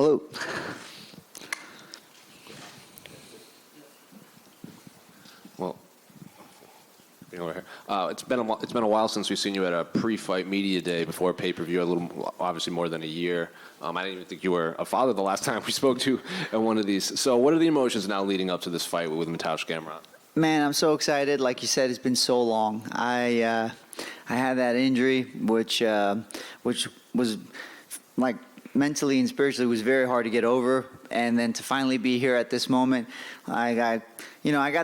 Hello. Well, it's been a while since we've seen you at a pre-fight media day before pay-per-view. Obviously more than a year. I didn't even think you were a father the last time we spoke to at one of these. So, what are the emotions now leading up to this fight with Mateusz Gamrot? Man, I'm so excited. Like you said, it's been so long. I had that injury, which was like mentally and spiritually was very hard to get over. And then to finally be here at this moment, I got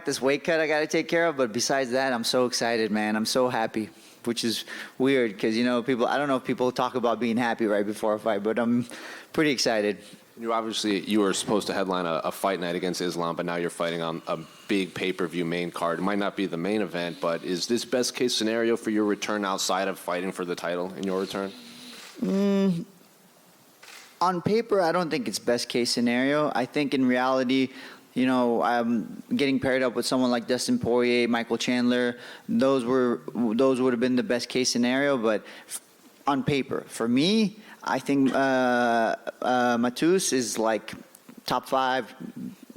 this weight cut I got to take care of. But besides that, I'm so excited, man. I'm so happy, which is weird because, I don't know if people talk about being happy right before a fight, but I'm pretty excited. You were supposed to headline a fight night against Islam, but now you're fighting on a big pay-per-view main card. It might not be the main event, but is this best case scenario for your return outside of fighting for the title in your return? On paper, I don't think it's best case scenario. I think in reality, I'm getting paired up with someone like Dustin Poirier, Michael Chandler. Those would have been the best case scenario. But on paper, for me, I think Mateusz is like top 5.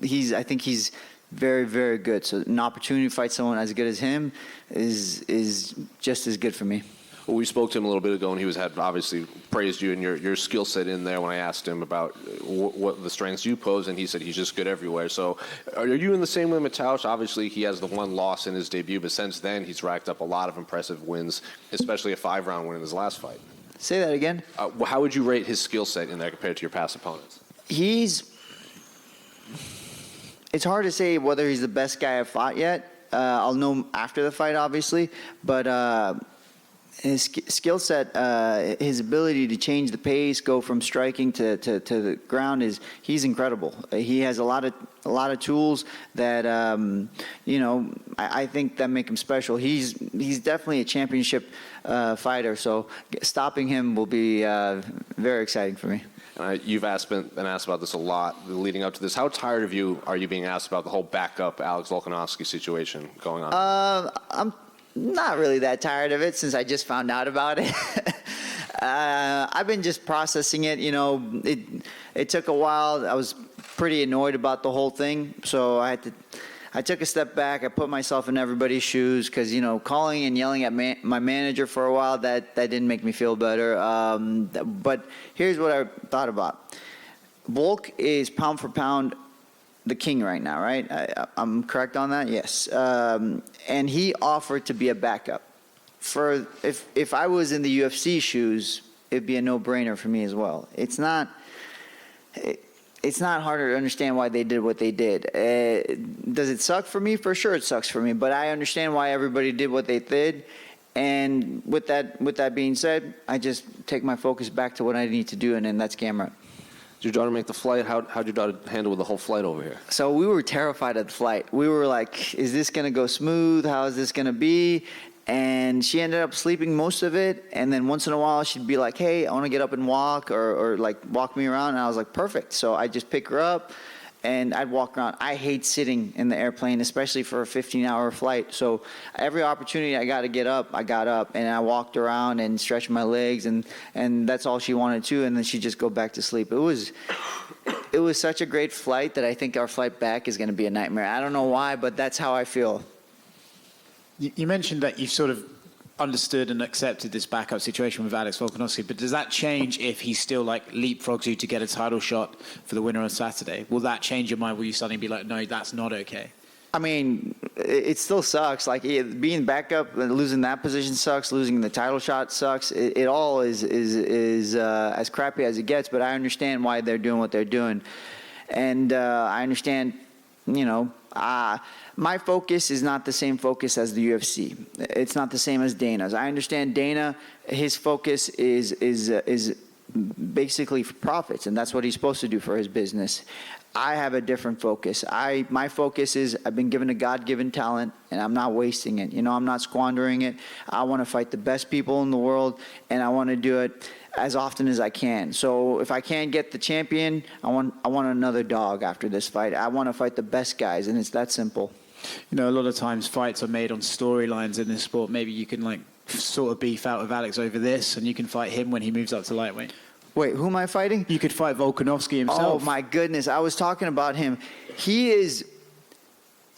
I think he's very, very good. So an opportunity to fight someone as good as him is just as good for me. Well, we spoke to him a little bit ago, and he had obviously praised you and your skill set in there when I asked him about what the strengths you pose, and he said he's just good everywhere. So are you in the same way with Mateusz? Obviously, he has the one loss in his debut, but since then, he's racked up a lot of impressive wins, especially a 5-round win in his last fight. Say that again. How would you rate his skill set in there compared to your past opponents? It's hard to say whether he's the best guy I've fought yet. I'll know after the fight, obviously, but his skill set, his ability to change the pace, go from striking to the ground he's incredible. He has a lot of tools that I think that make him special. He's definitely a championship fighter, so stopping him will be very exciting for me. You've been asked about this a lot leading up to this. How tired of you are you being asked about the whole backup Alex Volkanovski situation going on? I'm not really that tired of it since I just found out about it. I've been just processing it. It took a while. I was pretty annoyed about the whole thing, so I took a step back. I put myself in everybody's shoes because, calling and yelling at my manager for a while, that didn't make me feel better. But here's what I thought about. Volk is pound for pound the king right now, right? I'm correct on that? Yes. And he offered to be a backup. If I was in the UFC shoes, it'd be a no-brainer for me as well. It's not harder to understand why they did what they did. Does it suck for me? For sure it sucks for me, but I understand why everybody did what they did. And with that being said, I just take my focus back to what I need to do, and then that's Gamrot. Did your daughter make the flight? How'd your daughter handle the whole flight over here? So we were terrified of the flight. We were like, is this going to go smooth? How is this going to be? And she ended up sleeping most of it. And then once in a while, she'd be like, hey, I want to get up and walk or like walk me around. And I was like, perfect. So I just pick her up and I'd walk around. I hate sitting in the airplane, especially for a 15-hour flight. So every opportunity I got to get up, I got up and I walked around and stretched my legs, and that's all she wanted to. And then she'd just go back to sleep. It was such a great flight that I think our flight back is going to be a nightmare. I don't know why, but that's how I feel. You mentioned that you've sort of understood and accepted this backup situation with Alex Volkanovski, but does that change if he still leapfrogs you to get a title shot for the winner on Saturday? Will that change your mind? Will you suddenly be like, no, that's not okay? I mean, it still sucks. Like being backup and losing that position sucks. Losing the title shot sucks. It all is as crappy as it gets. But I understand why they're doing what they're doing, and I understand. My focus is not the same focus as the UFC. It's not the same as Dana's. I understand Dana. His focus is basically for profits, and that's what he's supposed to do for his business. I have a different focus. My focus is I've been given a God-given talent, and I'm not wasting it. I'm not squandering it. I want to fight the best people in the world, and I want to do it as often as I can. So if I can't get the champion, I want another dog after this fight. I want to fight the best guys, and it's that simple. A lot of times fights are made on storylines in this sport. Maybe you can sort of beef out with Alex over this, and you can fight him when he moves up to lightweight. Wait, who am I fighting? You could fight Volkanovski himself. Oh my goodness, I was talking about him. He's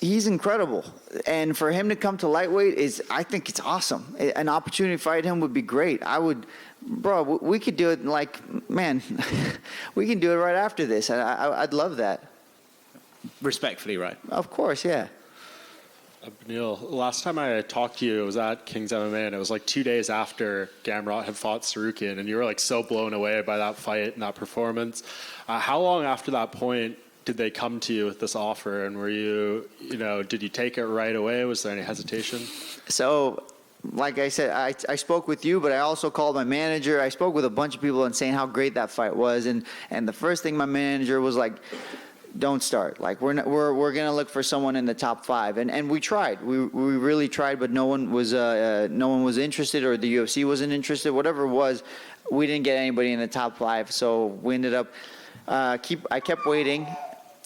incredible, and for him to come to lightweight I think it's awesome. An opportunity to fight him would be great. Bro, we could do it like, man, we can do it right after this. I'd love that. Respectfully, right? Of course, yeah. Beneil, last time I talked to you, it was at King's MMA, and it was like 2 days after Gamrot had fought Sarukian, and you were like so blown away by that fight and that performance. How long after that point did they come to you with this offer, and were you, did you take it right away? Was there any hesitation? So, like I said, I spoke with you, but I also called my manager. I spoke with a bunch of people and saying how great that fight was, and the first thing my manager was like, don't start. Like we're gonna look for someone in the top 5, and we tried. We really tried, but no one was interested, or the UFC wasn't interested. Whatever it was, we didn't get anybody in the top 5. So we ended up I kept waiting,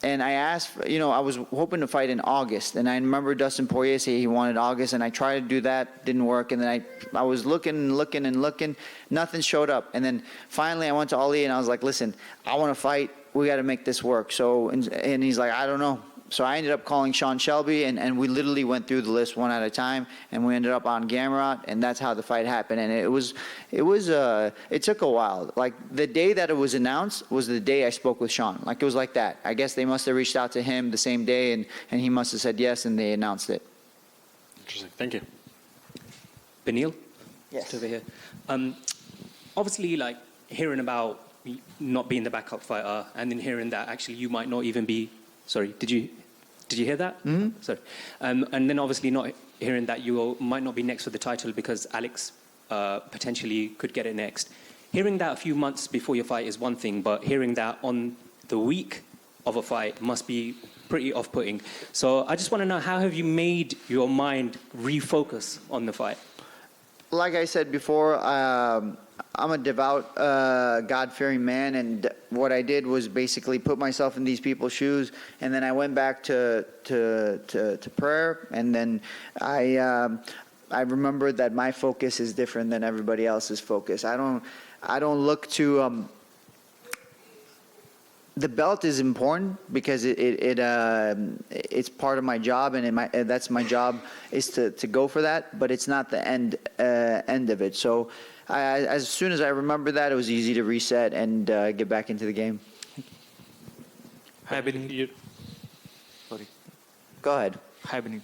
and I asked. I was hoping to fight in August, and I remember Dustin Poirier say he wanted August, and I tried to do that, didn't work, and then I was looking, nothing showed up, and then finally I went to Ali and I was like, listen, I want to fight. We got to make this work. So, and he's like, I don't know. So I ended up calling Sean Shelby, and we literally went through the list one at a time, and we ended up on Gamrot, and that's how the fight happened. And it took a while. Like the day that it was announced was the day I spoke with Sean. Like it was like that. I guess they must have reached out to him the same day, and he must have said yes, and they announced it. Interesting. Thank you. Beneil? Yes. Over here. Obviously, like hearing about not being the backup fighter, and then hearing that actually you might not even be. Sorry, did you hear that? Mm-hmm. Sorry, and then obviously not hearing that you might not be next for the title because Alex potentially could get it next. Hearing that a few months before your fight is one thing, but hearing that on the week of a fight must be pretty off-putting. So I just want to know, how have you made your mind refocus on the fight? Like I said before, I'm a devout, God-fearing man, and what I did was basically put myself in these people's shoes, and then I went back to prayer, and then I remembered that my focus is different than everybody else's focus. I don't look to. The belt is important because it's part of my job, and that's my job is to go for that, but it's not the end of it. So as soon as I remembered that, it was easy to reset and get back into the game. Hi, Beneil. Sorry. Go ahead. Hi, Beneil.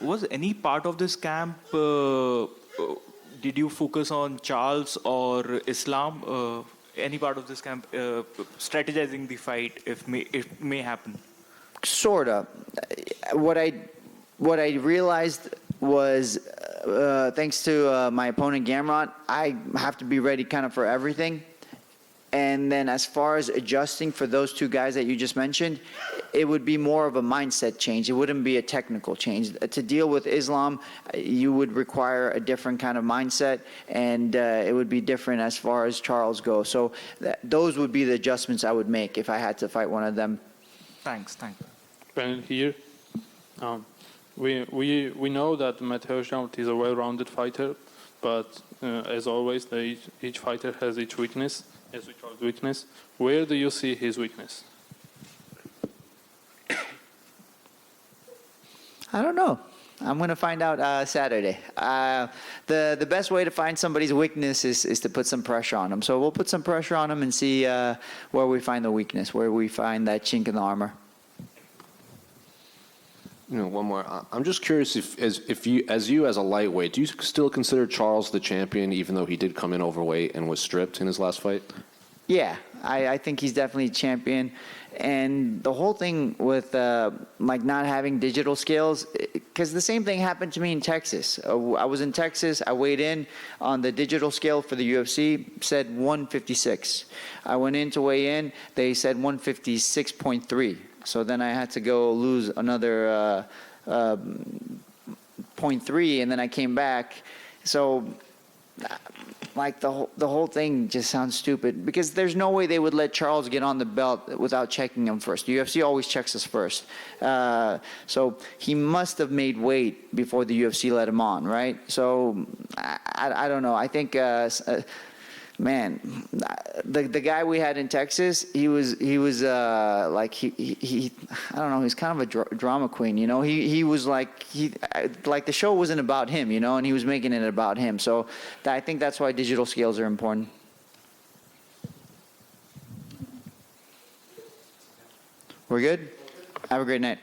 Was any part of this camp, did you focus on Charles or Islam? Any part of this camp strategizing the fight if may happen? Sorta. What I realized was, thanks to my opponent Gamrot, I have to be ready kind of for everything. And then as far as adjusting for those two guys that you just mentioned, it would be more of a mindset change. It wouldn't be a technical change. To deal with Islam, you would require a different kind of mindset, and it would be different as far as Charles goes. So those would be the adjustments I would make if I had to fight one of them. Thanks. Ben here. We know that Mateusz Gamrot is a well-rounded fighter, but as always, each fighter has each weakness. As we call weakness, where do you see his weakness? I don't know. I'm going to find out Saturday. The best way to find somebody's weakness is to put some pressure on them. So we'll put some pressure on them and see where we find the weakness, where we find that chink in the armor. One more. I'm just curious if you, as a lightweight, do you still consider Charles the champion, even though he did come in overweight and was stripped in his last fight? Yeah, I think he's definitely a champion. And the whole thing with like not having digital scales, because the same thing happened to me in Texas. I was in Texas. I weighed in on the digital scale for the UFC, said 156. I went in to weigh in. They said 156.3. So then I had to go lose another 0.3, and then I came back. So, like the whole thing just sounds stupid because there's no way they would let Charles get on the belt without checking him first. The UFC always checks us first. So he must have made weight before the UFC let him on, right? So I don't know. I think man, the guy we had in Texas, he was like he I don't know, he's kind of a drama queen, you know. He was like the show wasn't about him, you know, and he was making it about him. So I think that's why digital skills are important. We're good. Have a great night.